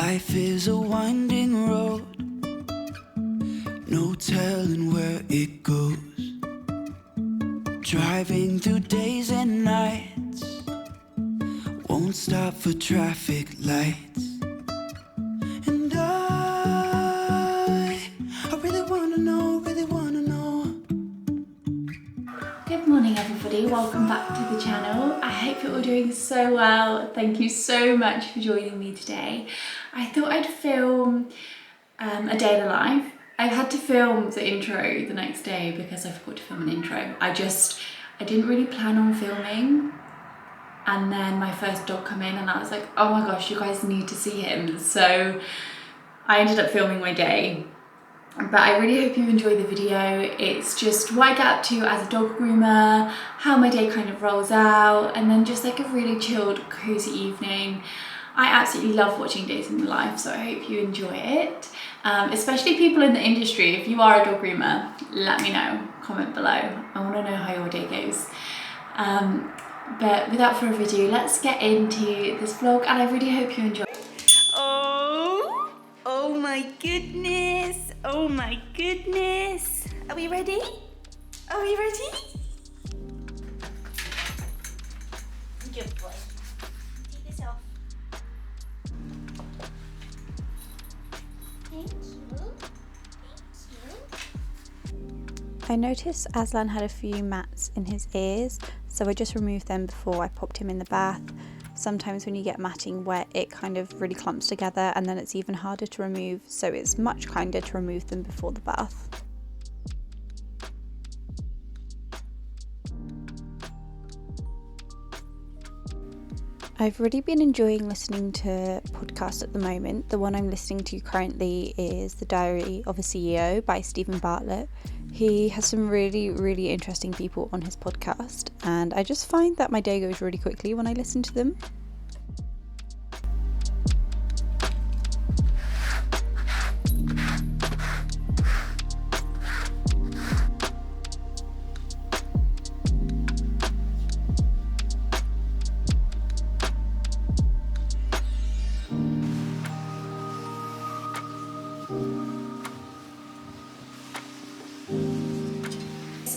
Life is a winding road, no telling where it goes. Driving through days and nights, won't stop for traffic lights. And I really wanna know, really wanna know. Good morning everybody, welcome back to the channel. I hope you're all doing so well. Thank you so much for joining me today. I thought I'd film a day in the life. I've had to film the intro the next day because I forgot to film an intro. I didn't really plan on filming, and then my first dog came in and I was like, oh my gosh, you guys need to see him. So I ended up filming my day. But I really hope you enjoy the video. It's just what I get up to as a dog groomer, how my day kind of rolls out, and then just like a really chilled, cozy evening. I absolutely love watching days in the life, so I hope you enjoy it. Especially people in the industry, if you are a dog groomer, let me know, comment below. I want to know how your day goes. But without further ado, let's get into this vlog, and I really hope you enjoy. Oh my goodness. Oh my goodness. Are we ready? Are we ready? Good boy. Take this off. Thank you. I noticed Aslan had a few mats in his ears, so I just removed them before I popped him in the bath. Sometimes when you get matting wet, it kind of really clumps together and then it's even harder to remove, so it's much kinder to remove them before the bath. I've really been enjoying listening to podcasts at the moment. The one I'm listening to currently is The Diary of a CEO by Stephen Bartlett. He has some really interesting people on his podcast, and I just find that my day goes really quickly when I listen to them.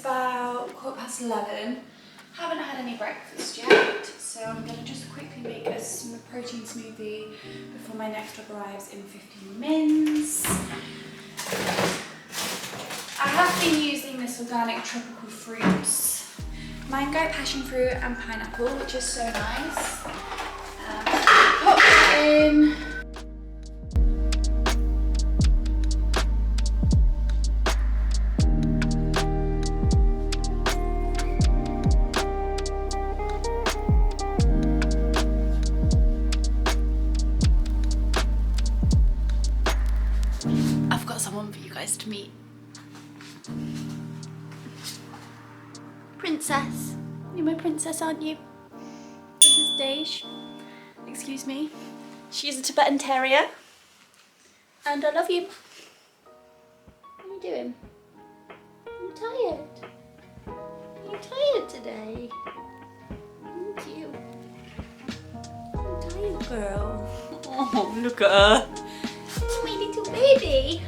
About 11:15. Haven't had any breakfast yet, so I'm going to just quickly make a protein smoothie before my next dog arrives in 15 minutes. I have been using this organic tropical fruits, mango, passion fruit and pineapple, which is so nice. Pop that in. Someone for you guys to meet. Princess. You're my princess, aren't you? This is Dej. Excuse me. She's a Tibetan Terrier. And I love you. What are you doing? Are you tired? Are you tired today? Thank you. I'm tired, girl. Oh, look at her. Oh, my little baby.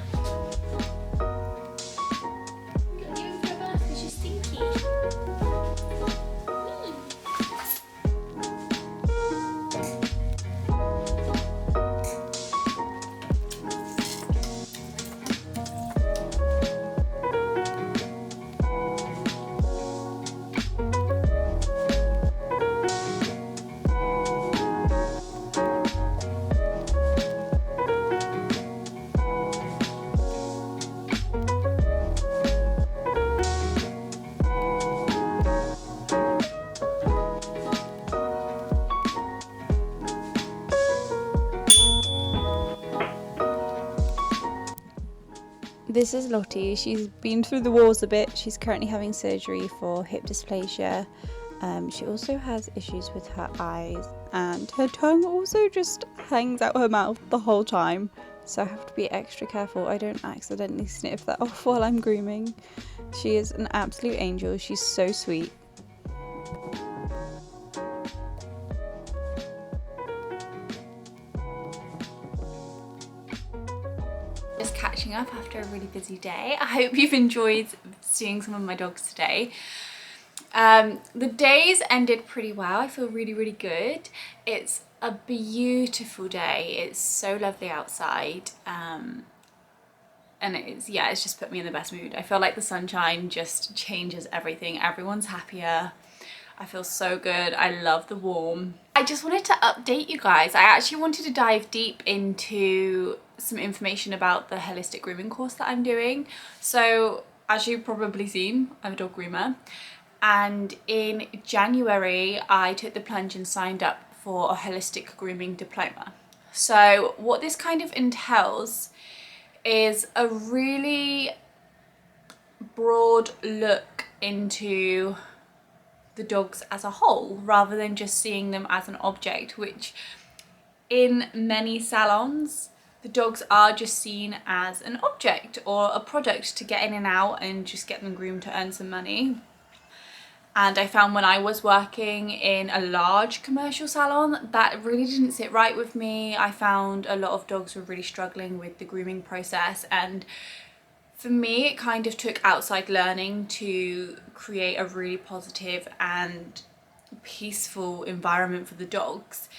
This is Lottie. She's been through the walls a bit. She's currently having surgery for hip dysplasia. She also has issues with her eyes, and her tongue also just hangs out her mouth the whole time. So I have to be extra careful I don't accidentally sniff that off while I'm grooming. She is an absolute angel. She's so sweet. catching up after a really busy day. I hope you've enjoyed seeing some of my dogs today. The days ended pretty well. I feel really good. It's a beautiful day. It's so lovely outside. And it's just put me in the best mood. I feel like the sunshine just changes everything. Everyone's happier. I feel so good. I love the warm. I just wanted to update you guys. I actually wanted to dive deep into some information about the holistic grooming course that I'm doing. So as you've probably seen, I'm a dog groomer. And in January, I took the plunge and signed up for a holistic grooming diploma. So what this kind of entails is a really broad look into the dogs as a whole, rather than just seeing them as an object, which in many salons the dogs are just seen as an object or a product to get in and out and just get them groomed to earn some money. And I found when I was working in a large commercial salon, that really didn't sit right with me. I found a lot of dogs were really struggling with the grooming process, and for me, it kind of took outside learning to create a really positive and peaceful environment for the dogs.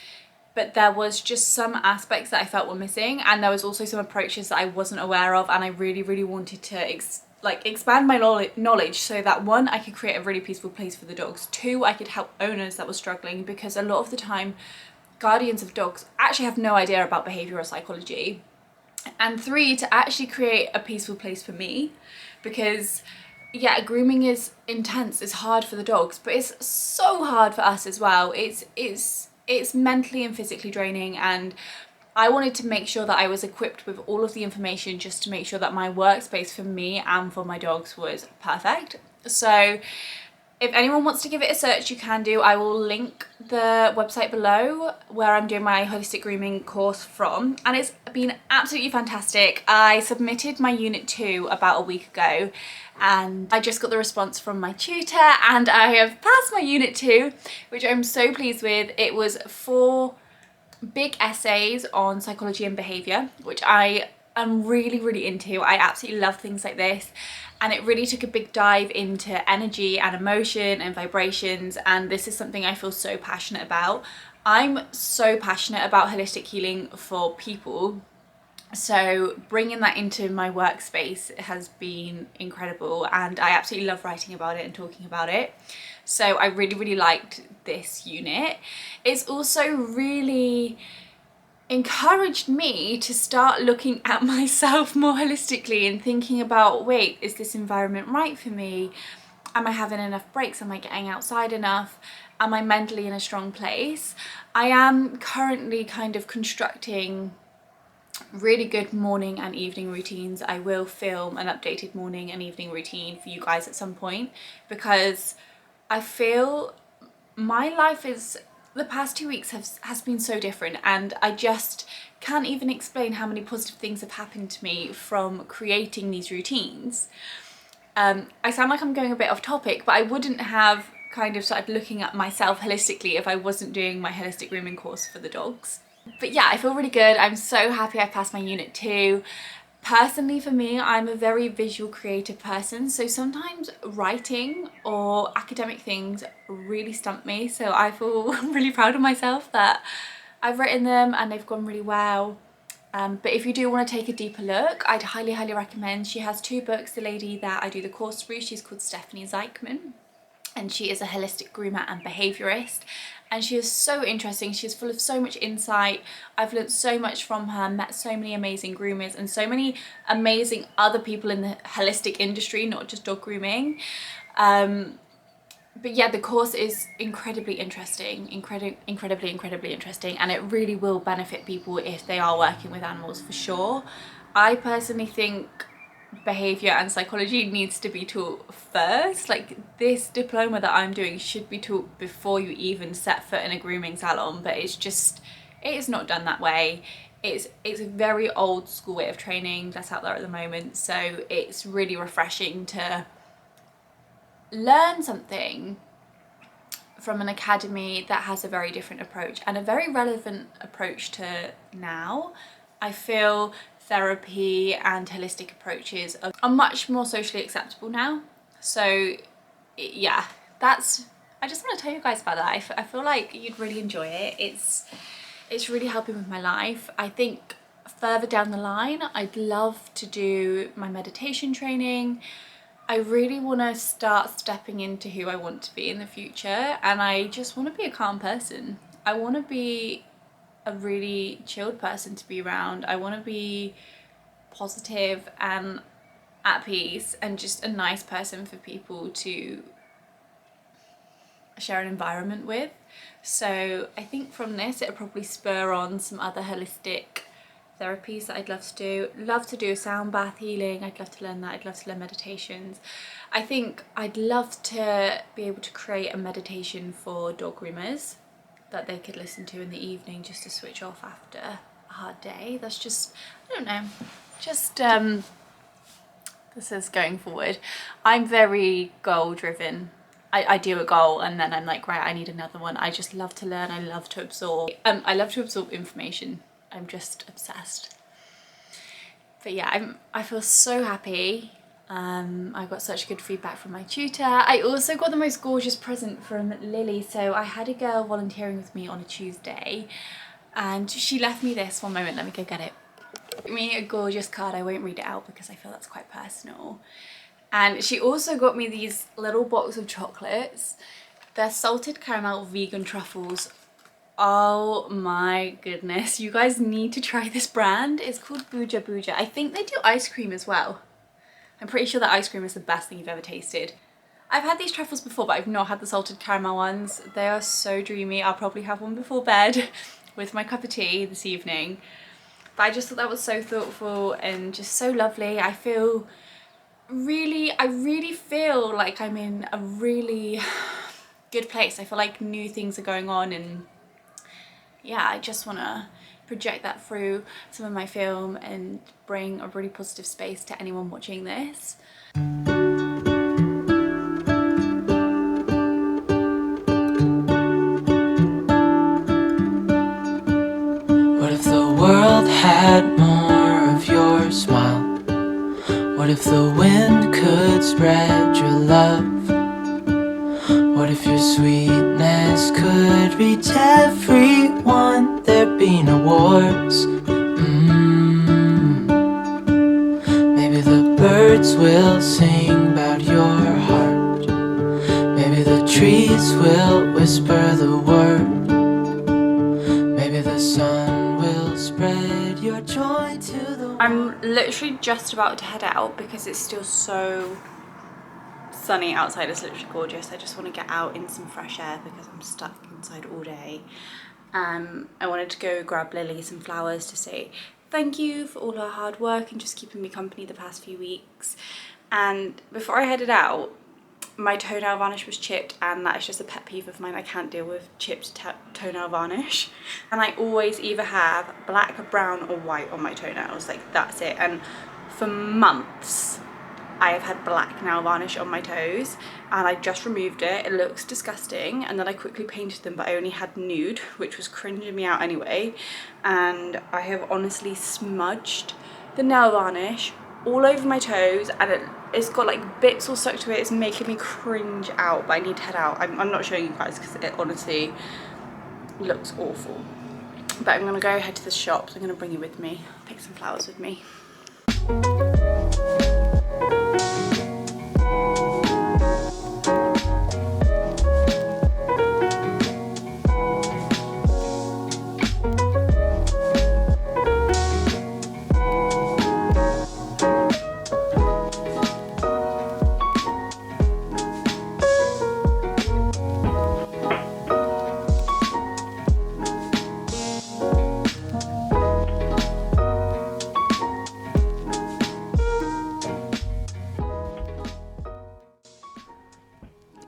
But there was just some aspects that I felt were missing, and there was also some approaches that I wasn't aware of, and I really wanted to expand my knowledge so that, one, I could create a really peaceful place for the dogs, two, I could help owners that were struggling, because a lot of the time guardians of dogs actually have no idea about behavioural psychology. And three, to actually create a peaceful place for me, because grooming is intense, it's hard for the dogs, but it's so hard for us as well. It's mentally and physically draining, and I wanted to make sure that I was equipped with all of the information just to make sure that my workspace for me and for my dogs was perfect. So if anyone wants to give it a search, you can do. I will link the website below where I'm doing my holistic grooming course from, and it's been absolutely fantastic. I submitted my unit 2 about a week ago, and I just got the response from my tutor, and I have passed my unit 2, which I'm so pleased with. It was 4 big essays on psychology and behaviour, which I am really into. I absolutely love things like this. And it really took a big dive into energy and emotion and vibrations, and this is something I feel so passionate about. I'm so passionate about holistic healing for people, so bringing that into my workspace has been incredible, and I absolutely love writing about it and talking about it. So I really liked this unit. It's also really encouraged me to start looking at myself more holistically and thinking about, wait, is this environment right for me? Am I having enough breaks? Am I getting outside enough? Am I mentally in a strong place? I am currently kind of constructing really good morning and evening routines. I will film an updated morning and evening routine for you guys at some point, because I feel my life the past 2 weeks has been so different, and I just can't even explain how many positive things have happened to me from creating these routines. I sound like I'm going a bit off topic, but I wouldn't have kind of started looking at myself holistically if I wasn't doing my holistic grooming course for the dogs. But yeah, I feel really good. I'm so happy I passed my unit 2. Personally, for me, I'm a very visual creative person, so sometimes writing or academic things really stump me, so I feel really proud of myself that I've written them and they've gone really well. But if you do want to take a deeper look, I'd highly recommend. She has 2 books, the lady that I do the course through. She's called Stephanie Zeichman, and she is a holistic groomer and behaviourist, and she is so interesting. She's full of so much insight. I've learned so much from her, met so many amazing groomers and so many amazing other people in the holistic industry, not just dog grooming. But yeah, the course is incredibly interesting, incredibly interesting, and it really will benefit people if they are working with animals, for sure. I personally think behaviour and psychology needs to be taught first. Like, this diploma that I'm doing should be taught before you even set foot in a grooming salon, but it is not done that way. It's a very old school way of training that's out there at the moment, so it's really refreshing to learn something from an academy that has a very different approach and a very relevant approach to now. I feel therapy and holistic approaches are much more socially acceptable now. So yeah, I just want to tell you guys about that. I feel like you'd really enjoy it. It's really helping with my life. I think further down the line, I'd love to do my meditation training. I really want to start stepping into who I want to be in the future, and I just want to be a calm person. I want to be a really chilled person to be around. I want to be positive and at peace and just a nice person for people to share an environment with. So I think from this it'll probably spur on some other holistic therapies that I'd love to do. Love to do sound bath healing. I'd love to learn that. I'd love to learn meditations. I think I'd love to be able to create a meditation for dog groomers that they could listen to in the evening just to switch off after a hard day. That's just, I don't know, just this is going forward. I'm very goal driven. I do a goal and then I'm like, right, I need another one. I just love to learn. I love to absorb. I love to absorb information. I'm just obsessed. But yeah, I feel so happy. I got such good feedback from my tutor. I also got the most gorgeous present from Lily. So I had a girl volunteering with me on a Tuesday and she left me this. One moment, let me go get it. Gave me a gorgeous card. I won't read it out because I feel that's quite personal. And she also got me these little box of chocolates. They're salted caramel vegan truffles. Oh my goodness, you guys need to try this brand. It's called Booja Booja. I think they do ice cream as well. I'm pretty sure that ice cream is the best thing you've ever tasted. I've had these truffles before, but I've not had the salted caramel ones. They are so dreamy. I'll probably have one before bed with my cup of tea this evening. But I just thought that was so thoughtful and just so lovely. I really feel like I'm in a really good place. I feel like new things are going on, and yeah, I just want to project that through some of my film and bring a really positive space to anyone watching this. What if the world had more of your smile? What if the wind could spread your love? What if your sweetness could reach everyone? There'd be no wars. Maybe the birds will sing about your heart. Maybe the trees will whisper the word. Maybe the sun will spread your joy to the world. I'm literally just about to head out because it's still so sunny outside. It's literally gorgeous. I just want to get out in some fresh air because I'm stuck inside all day. I wanted to go grab Lily some flowers to say thank you for all her hard work and just keeping me company the past few weeks. And before I headed out, my toenail varnish was chipped, and that is just a pet peeve of mine. I can't deal with chipped toenail varnish, and I always either have black, brown or white on my toenails, like that's it. And for months I have had black nail varnish on my toes, and I just removed it. It looks disgusting, and then I quickly painted them, but I only had nude, which was cringing me out anyway. And I have honestly smudged the nail varnish all over my toes, and it's got like bits all stuck to it. It's making me cringe out, but I need to head out. I'm not showing you guys because it honestly looks awful. But I'm gonna go head to the shop, so I'm gonna bring you with me, pick some flowers with me.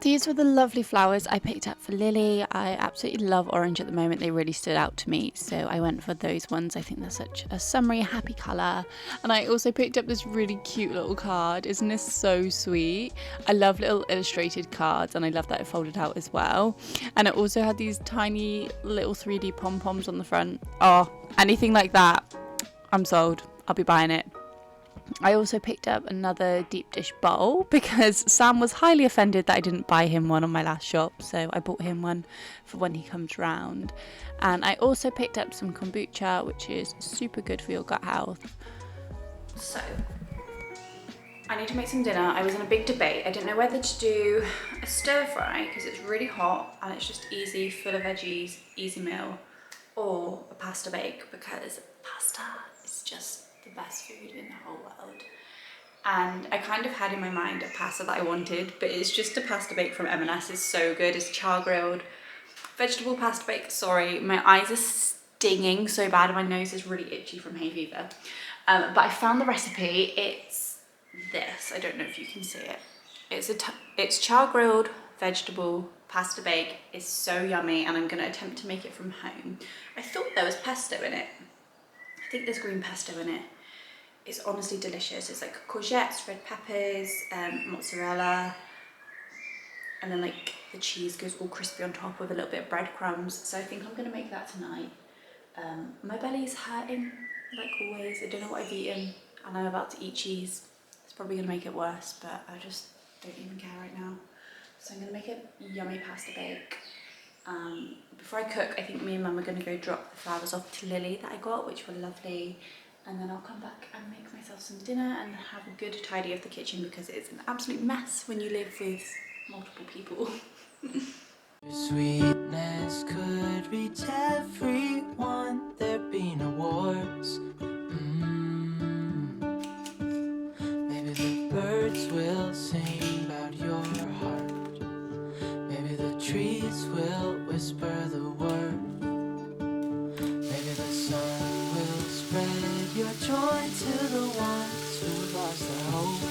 These were the lovely flowers I picked up for Lily. I absolutely love orange at the moment. They really stood out to me, so I went for those ones. I think they're such a summery, happy colour. And I also picked up this really cute little card. Isn't this so sweet? I love little illustrated cards, and I love that it folded out as well. And it also had these tiny little 3D pom-poms on the front. Oh, anything like that, I'm sold. I'll be buying it. I also picked up another deep dish bowl because Sam was highly offended that I didn't buy him one on my last shop, so I bought him one for when he comes round. And I also picked up some kombucha, which is super good for your gut health. So I need to make some dinner. I was in a big debate. I didn't know whether to do a stir fry because it's really hot and it's just easy, full of veggies, easy meal, or a pasta bake because pasta is just the best food in the whole world. And I kind of had in my mind a pasta that I wanted, but it's just a pasta bake from M&S. It's so good. It's char grilled vegetable pasta bake. Sorry, my eyes are stinging so bad and my nose is really itchy from hay fever. But I found the recipe. It's this. I don't know if you can see it. It's char grilled vegetable pasta bake. It's so yummy, and I'm going to attempt to make it from home. I thought there was pesto in it. I think there's green pesto in it. It's honestly delicious. It's like courgettes, red peppers, mozzarella, and then like the cheese goes all crispy on top with a little bit of breadcrumbs. So I think I'm gonna make that tonight. My belly's hurting like always. I don't know what I've eaten, and I'm about to eat cheese. It's probably gonna make it worse, but I just don't even care right now. So I'm gonna make a yummy pasta bake. Before I cook, I think me and Mum are going to go drop the flowers off to Lily that I got, which were lovely, and then I'll come back and make myself some dinner and have a good tidy of the kitchen because it's an absolute mess when you live with multiple people. Your sweetness could reach everyone. There'd be no wars. Maybe the birds will sing about your heart. Maybe the trees will whisper the word. Maybe the sun will spread your joy to the ones who lost their hope.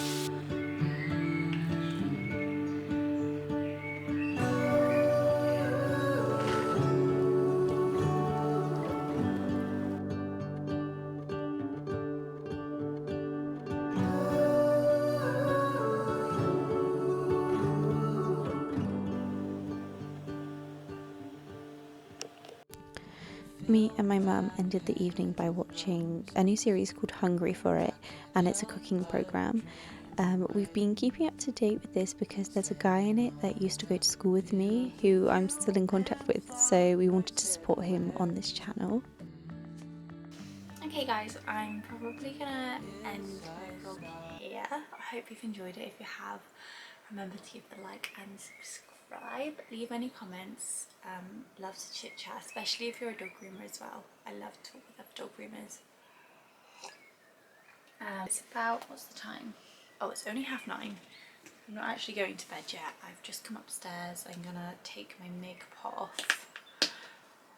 Me and my mum ended the evening by watching a new series called Hungry for It, and it's a cooking programme. We've been keeping up to date with this because there's a guy in it that used to go to school with me who I'm still in contact with, so we wanted to support him on this channel. Okay guys, I'm probably gonna end my vlog here. I hope you've enjoyed it. If you have, remember to give the like and subscribe. Leave any comments. Love to chit chat, especially if you're a dog groomer as well. I love to talk with other dog groomers. It's about, what's the time? Oh, it's only 9:30. I'm not actually going to bed yet. I've just come upstairs. I'm gonna take my makeup off.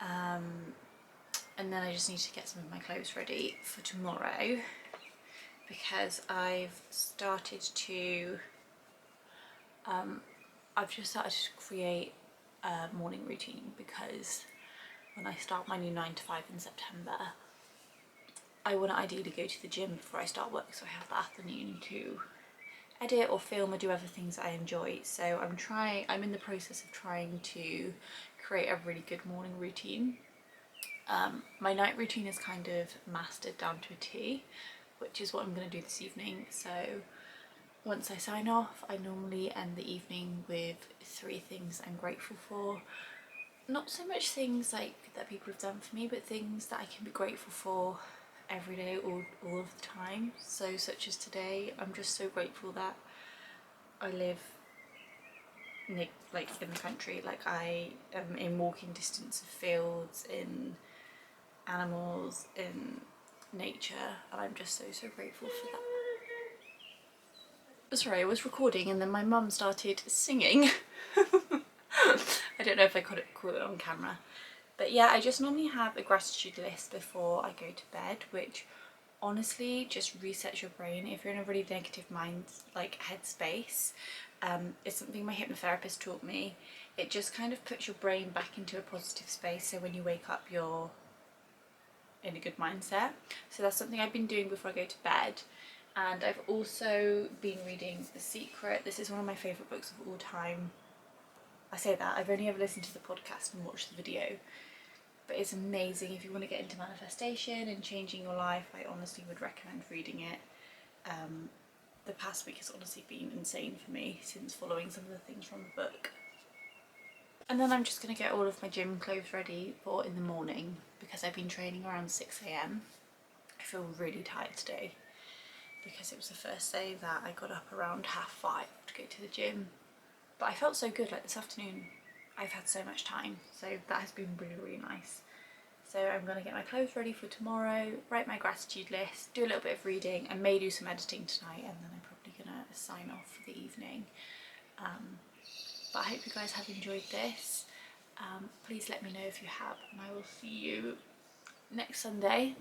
And then I just need to get some of my clothes ready for tomorrow because I've started to create a morning routine because when I start my new 9 to 5 in September, I want to ideally go to the gym before I start work, so I have the afternoon to edit or film or do other things that I enjoy. So I'm in the process of trying to create a really good morning routine. My night routine is kind of mastered down to a T, which is what I'm going to do this evening. So once I sign off, I normally end the evening with 3 things I'm grateful for. Not so much things like that people have done for me, but things that I can be grateful for every day, all of the time. So such as today, I'm just so grateful that I live like in the country. Like I am in walking distance of fields, in animals, in nature, and I'm just so grateful for that. Sorry, I was recording and then my mum started singing. I don't know if I caught it on camera, but yeah, I just normally have a gratitude list before I go to bed, which honestly just resets your brain if you're in a really negative mind, like headspace. It's something my hypnotherapist taught me. It just kind of puts your brain back into a positive space, so when you wake up you're in a good mindset. So that's something I've been doing before I go to bed. And I've also been reading The Secret. This is one of my favourite books of all time. I say that, I've only ever listened to the podcast and watched the video. but it's amazing if you want to get into manifestation and changing your life. I honestly would recommend reading it. The past week has honestly been insane for me since following some of the things from the book. And then I'm just going to get all of my gym clothes ready for in the morning because I've been training around 6 AM. I feel really tired today because it was the first day that I got up around 5:30 to go to the gym. But I felt so good, like this afternoon I've had so much time, so that has been really, really nice. So I'm going to get my clothes ready for tomorrow, write my gratitude list, do a little bit of reading, and may do some editing tonight, and then I'm probably going to sign off for the evening. But I hope you guys have enjoyed this. Please let me know if you have, and I will see you next Sunday.